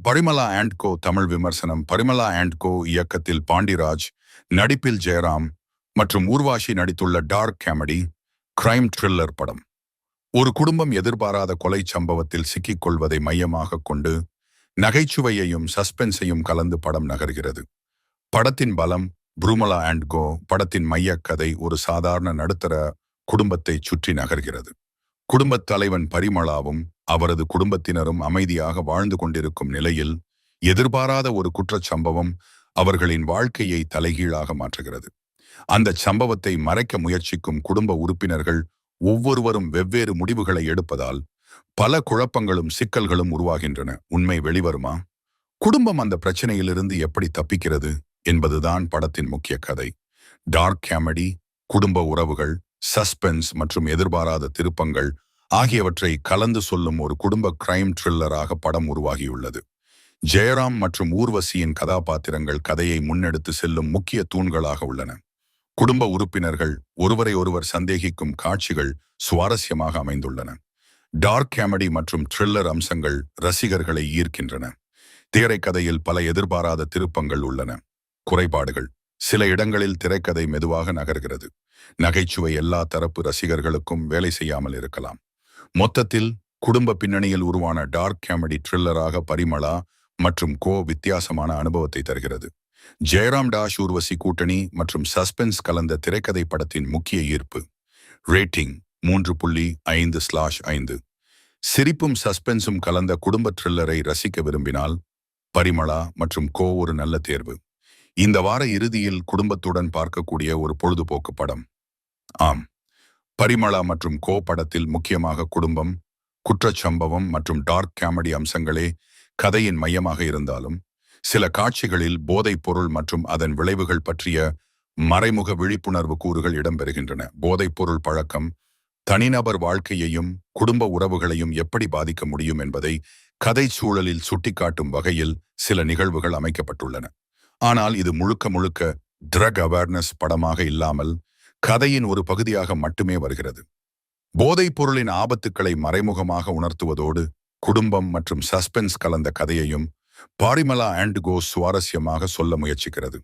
Parimala and கோ தமிழ் விமர்சனம். Parimala and கோ இயக்கத்தில் பாண்டிராஜ், நடிப்பில் ஜெயராம் மற்றும் ஊர்வாஷி நடித்துள்ள டார்க் காமெடி கிரைம் த்ரில்லர் படம். ஒரு குடும்பம் எதிர்பாராத கொலை சம்பவத்தில் சிக்கிக் கொள்வதை மையமாக கொண்டு நகைச்சுவையையும் சஸ்பென்ஸையும் கலந்து படம் நகர்கிறது. படத்தின் பலம் பரிமளா அண்ட் கோ. படத்தின் மையக்கதை ஒரு சாதாரண நடுத்தர குடும்பத்தை சுற்றி நகர்கிறது. குடும்பத் தலைவன் பரிமளாவும் அவரது குடும்பத்தினரும் அமைதியாக வாழ்ந்து கொண்டிருக்கும் நிலையில் எதிர்பாராத ஒரு குற்றச்சம்பவம் அவர்களின் வாழ்க்கையை தலைகீழாக மாற்றுகிறது. அந்த சம்பவத்தை மறைக்க முயற்சிக்கும் குடும்ப உறுப்பினர்கள் ஒவ்வொருவரும் வெவ்வேறு முடிவுகளை எடுப்பதால் பல குழப்பங்களும் சிக்கல்களும் உருவாகின்றன. உண்மை வெளிவருமா? குடும்பம் அந்த பிரச்சனையிலிருந்து எப்படி தப்பிக்கிறது என்பதுதான் படத்தின் முக்கிய கதை. டார்க் காமெடி, குடும்ப உறவுகள், சஸ்பென்ஸ் மற்றும் எதிர்பாராத திருப்பங்கள் ஆகியவற்றை கலந்து சொல்லும் ஒரு குடும்ப கிரைம் த்ரில்லராக படம் உருவாகியுள்ளது. ஜெயராம் மற்றும் ஊர்வசியின் கதாபாத்திரங்கள் கதையை முன்னெடுத்து செல்லும் முக்கிய தூண்களாக உள்ளன. குடும்ப உறுப்பினர்கள் ஒருவரை ஒருவர் சந்தேகிக்கும் காட்சிகள் சுவாரஸ்யமாக அமைந்துள்ளன. டார்க் காமெடி மற்றும் த்ரில்லர் அம்சங்கள் ரசிகர்களை ஈர்க்கின்றன. திரைக்கதையில் பல எதிர்பாராத திருப்பங்கள் உள்ளன. குறைபாடுகள்: சில இடங்களில் திரைக்கதை மெதுவாக நகர்கிறது. நகைச்சுவை எல்லா தரப்பு ரசிகர்களுக்கும் வேலை செய்யாமல் இருக்கலாம். மொத்தத்தில் குடும்ப பின்னணியில் உருவான டார்க் காமெடி த்ரில்லராக பரிமளா மற்றும் கோ வித்தியாசமான அனுபவத்தை தருகிறது. ஜெயராம் ஊர்வசி கூட்டணி மற்றும் சஸ்பென்ஸ் கலந்த திரைக்கதை படத்தின் முக்கிய ஈர்ப்பு. ரேட்டிங் 3.5/5. சிரிப்பும் சஸ்பென்ஸும் கலந்த குடும்ப த்ரில்லரை ரசிக்க விரும்பினால் பரிமளா மற்றும் கோ ஒரு நல்ல தேர்வு. இந்த வார இறுதியில் குடும்பத்துடன் பார்க்கக்கூடிய ஒரு பொழுதுபோக்கு படம். ஆம், பரிமளா மற்றும் கோ படத்தில் முக்கியமாக குடும்பம், குற்றச்சம்பவம் மற்றும் டார்க் காமெடி அம்சங்களே கதையின் மையமாக இருந்தாலும் சில காட்சிகளில் போதைப் பொருள் மற்றும் அதன் விளைவுகள் பற்றிய மறைமுக விழிப்புணர்வு கூறுகள் இடம்பெறுகின்றன. போதைப் பொருள் பழக்கம் தனிநபர் வாழ்க்கையையும் குடும்ப உறவுகளையும் எப்படி பாதிக்க முடியும் என்பதை கதை சூழலில் சுட்டிக்காட்டும் வகையில் சில நிகழ்வுகள் அமைக்கப்பட்டுள்ளன. ஆனால் இது முழுக்க முழுக்க ட்ரக் அவேர்னஸ் படமாக இல்லாமல் கதையின் ஒரு பகுதியாக மட்டுமே வருகிறது. போதைப் பொருளின் ஆபத்துக்களை மறைமுகமாக உணர்த்துவதோடு குடும்பம் மற்றும் சஸ்பென்ஸ் கலந்த கதையையும் பரிமளா அண்ட் கோ சுவாரஸ்யமாக சொல்ல முயற்சிக்கிறது.